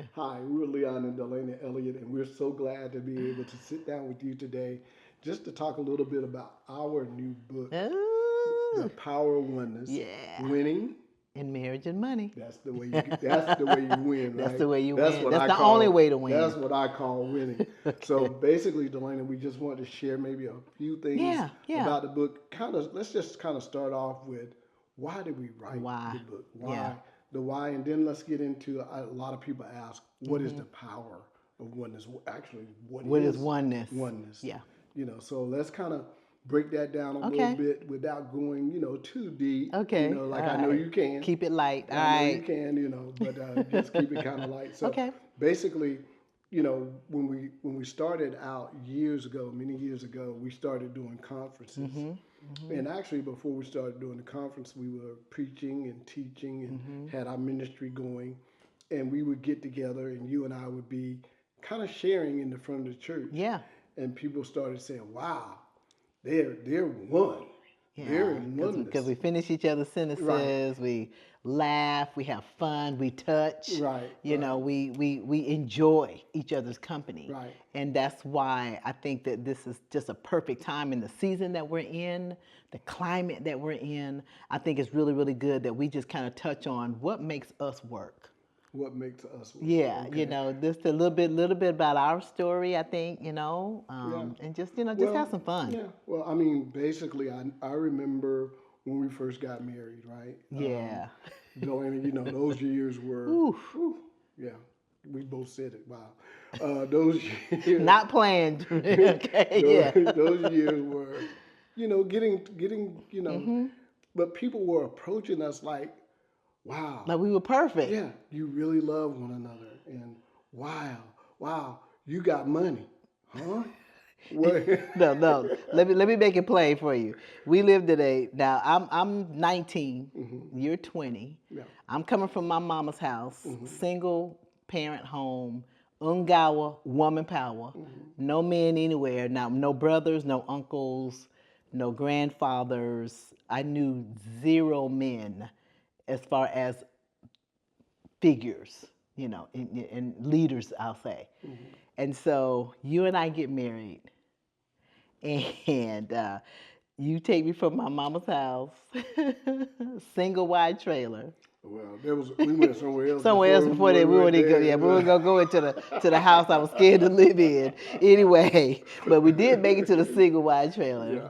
Hi, we're Leon and Delaney Elliott, and we're so glad to be able to sit down with you today just to talk a little bit about our new book, The Ooh, Power of Oneness, yeah. Winning. In marriage and money. That's the way you win, That's right? the way you That's win. what That's I the only call way to that's win. what I call winning. So Okay. basically, Delaney, we just wanted to share maybe a few things Yeah, yeah. about the book. Let's just kind of start off with why did we write Why? the book? Yeah. Why, and then let's get into a lot of people ask, what is hmm the power of oneness? Actually, what What is is oneness? oneness? Yeah. So let's kind of break that down a little Okay. bit without going, too deep. Okay. All Like I know right. you can. Keep it light. All I know you right. can, but just keep it kind of light. So Okay. basically, when we started out years ago, many years ago, we started doing conferences. Mhm. Mhm. And actually, before we started doing the conference, we were preaching and teaching and Mhm. had our ministry going. And we would get together, and you and I would be kind of sharing in the front of the church. Yeah. And people started saying, "Wow, they're one. They're Yeah, in because oneness." we finish each other's Right, sentences, we laugh, we have fun, we touch, right, right, we enjoy each other's company. right. And that's why I think that this is just a perfect time in the season that we're in, the climate that we're in. I think it's really, really good that we just kind of touch on what makes us work. What makes us work? Yeah, Okay. just a little bit about our story, I think, Yeah. and just, just Well, have some fun. yeah. Well, I mean, basically, I remember when we first got married, right? Yeah. Delaney, those years were, Ooh. whew, yeah. We both said it. Wow. Those years, Not planned. Okay, those, yeah. those years were, getting, hmm but people were approaching us like, wow, Like we were perfect. yeah, you really love one another, and wow, wow, you got money, huh? What? No, no. Let me make it plain for you. We live today. Now I'm 19. hmm You're 20. Yeah. I'm coming from my mama's house, hmm single parent home, Ungawa woman power, hmm no men anywhere. Now no brothers, no uncles, no grandfathers. I knew zero men as far as figures, and leaders, I'll say. hmm And so you and I get married, and you take me from my mama's house, single wide trailer. Well, we went somewhere else Somewhere else before before we that we went were to go. Yeah, we were there. gonna go into the house I was scared to live in. Anyway, but we did make it to the single wide trailer, Yeah.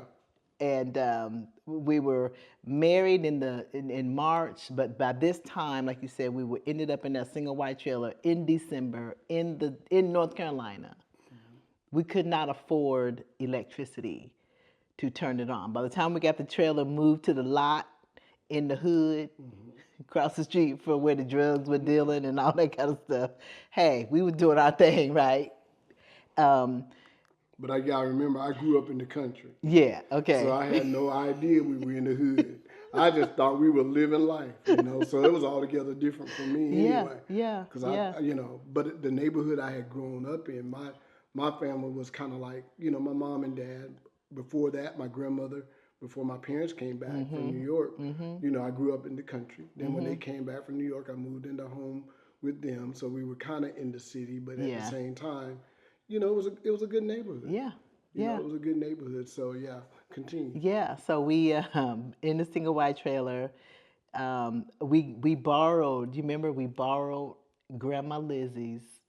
and we were married in March. But by this time, like you said, we were ended up in that single wide trailer in December in North Carolina. We could not afford electricity to turn it on. By the time we got the trailer moved to the lot in the hood, hmm across the street from where the drugs were dealing and all that kind of stuff, hey, we were doing our thing, right? Um, But I gotta remember, I grew up in the country, yeah, so okay. I had no idea we were in the hood. I just thought we were living life. So it was altogether different for me Yeah, anyway. yeah, Because yeah. but the neighborhood I had grown up in, my family was kind of like, my mom and dad. Before that, my grandmother, before my parents came back from New Mhm. York, Mhm. I grew up in the country. Then when they Mhm. came back from New York, I moved into home with them. So we were kind of in the city, but at the Yeah. same time, it was a good neighborhood. Yeah. Yeah. It was a good neighborhood. So yeah, continue. Yeah. So we in the single wide trailer, we borrowed. You remember we borrowed Grandma Lizzie's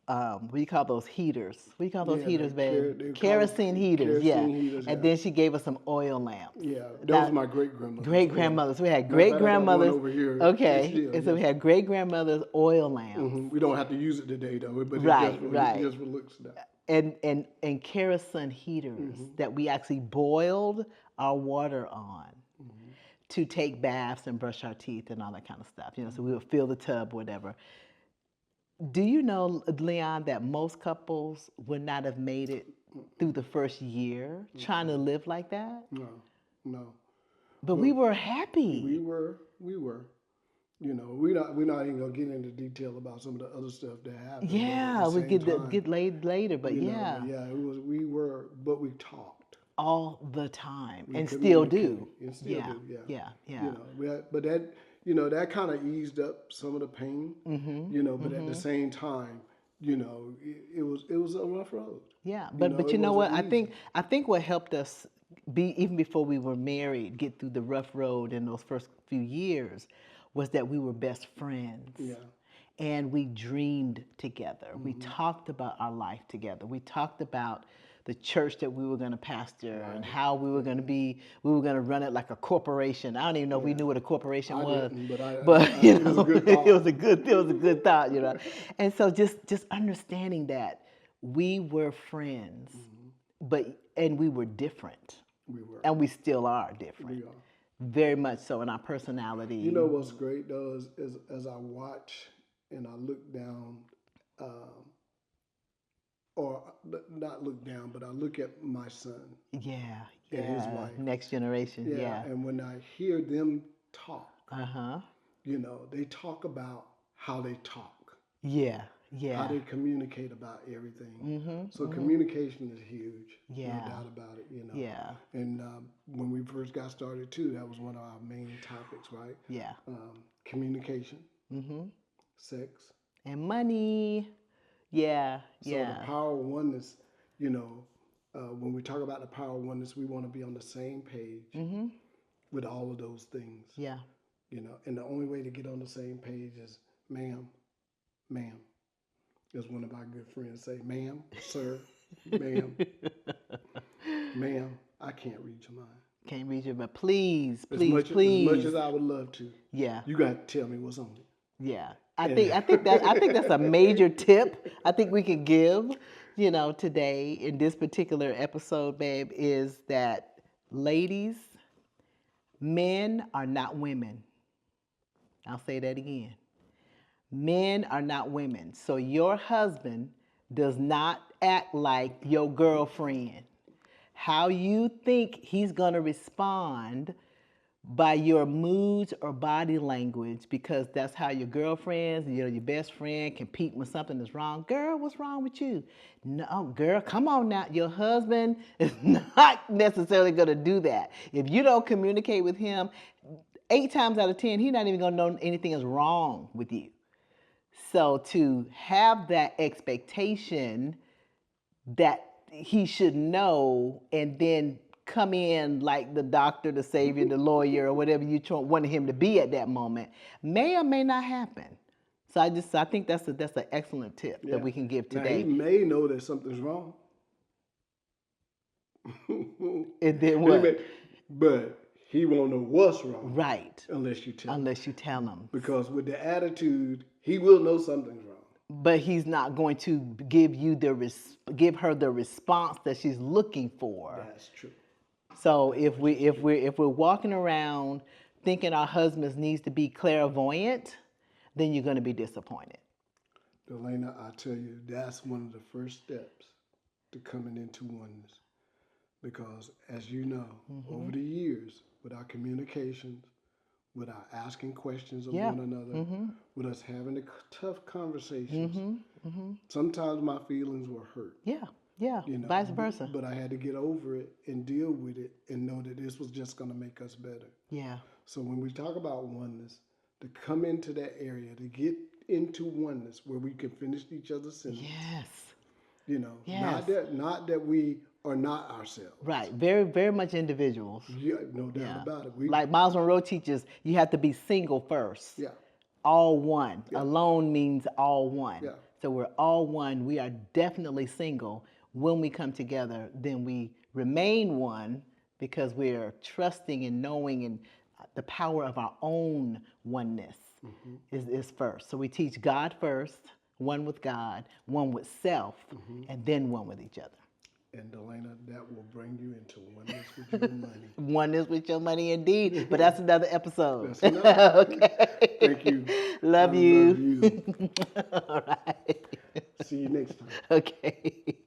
what do you call those heaters? What do you call those Yeah, heaters, babe? they call them Kerosene heaters, yeah. kerosene heaters. And Yeah, then she gave us some oil lamps. yeah. Those are Now, my great grandmother's great oil. grandmothers. We had Matter of great fact, I got one grandmothers. over here. It's Okay, still and so yes. we had great grandmothers oil lamps. We don't have to use it today though, but it's Right, right. just for looks now. And kerosene heaters hmm that we actually boiled our water on hmm to take baths and brush our teeth and all that kind of stuff. So we hmm would fill the tub, whatever. Do you know, Leon, that most couples would not have made it through the first year trying to live like that? No, no. But we Well, were we happy. were, we were. We're not even gonna get into detail about some of the other stuff that happened, but at the Yeah, we same get time, get laid later, but but yeah, yeah, we were, but we talked. all the time We and still communicated do. and still Yeah, do, yeah. yeah, yeah. But that, that kind of eased up some of the pain, but at the same time, it was a rough road. Yeah, It but you know wasn't what? easy. I think what helped us be even before we were married, get through the rough road in those first few years, was that we were best friends. Yeah. And we dreamed together. We talked about our life together. We talked about the church that we were going to pastor and how we were going to run it like a corporation. I don't even know if we knew what a corporation was, Didn't, but you it was a know, good thought. it was a good thought, you know. And so just understanding that we were friends, and we were different, We were. and we still are different, We are. very much so in our personality. You know what's great though is as I watch and I look down, or not look down, but I look at my son Yeah, and his wife. next generation. Yeah. And when I hear them talk, Uh-huh. they talk about how they talk, Yeah. how Yeah. they communicate about everything. So communication is huge, Yeah. no doubt about it. Yeah. And when we first got started too, that was one of our main topics, right? Yeah. Communication, sex. And money. Yeah. So Yeah. the power of oneness, when we talk about the power of oneness, we want to be on the same page with all of those things. Yeah. And the only way to get on the same page is, ma'am, as one of our good friends say, ma'am, sir, ma'am, ma'am, I can't read your mind. Can't read you, but please, As please, please. much as I would love to, Yeah. you got to tell me what's on it. Yeah. I think that's a major tip I think we could give, today in this particular episode, babe, is that ladies, men are not women. I'll say that again. Men are not women. So your husband does not act like your girlfriend. How you think he's going to respond by your moods or body language, because that's how your girlfriends, your best friend can peep when something is wrong. Girl, what's wrong with you? No, girl, come on now. Your husband is not necessarily going to do that. If you don't communicate with him, 8 times out of 10, he's not even going to know anything is wrong with you. So to have that expectation that he should know and then come in like the doctor, the savior, the lawyer, or whatever you wanted him to be at that moment, may or may not happen. So I think that's an excellent tip that we can give today. Now, he may know that something's wrong. And then what? But he won't know what's wrong. Right. Unless you tell him. Unless you tell him. Because with the attitude, he will know something's wrong. But he's not going to give her the response that she's looking for. That's true. So if we're walking around thinking our husbands needs to be clairvoyant, then you're going to be disappointed. Delana, I tell you, that's one of the first steps to coming into oneness. Because as you know, over the years, with our communications, with our asking questions of one another, with us having the tough conversations, sometimes my feelings were hurt. Yeah, vice versa. But I had to get over it and deal with it and know that this was just going to make us better. Yeah. So when we talk about oneness, to come into that area, to get into oneness where we can finish each other's sentences. Yes. Yes. Not that we are not ourselves. Right. Very, very much individuals. Yeah, no doubt about it. Like Miles Monroe teaches, you have to be single first. Yeah. All one. Yeah. Alone means all one. Yeah. So we're all one. We are definitely single. When we come together, then we remain one because we're trusting and knowing, and the power of our own oneness is first. So we teach God first, one with God, one with self, and then one with each other. And Delana, that will bring you into oneness with your money. Oneness with your money, indeed. But that's another episode. That's enough. Okay. Thank you. Love you. Love you. All right. See you next time. Okay.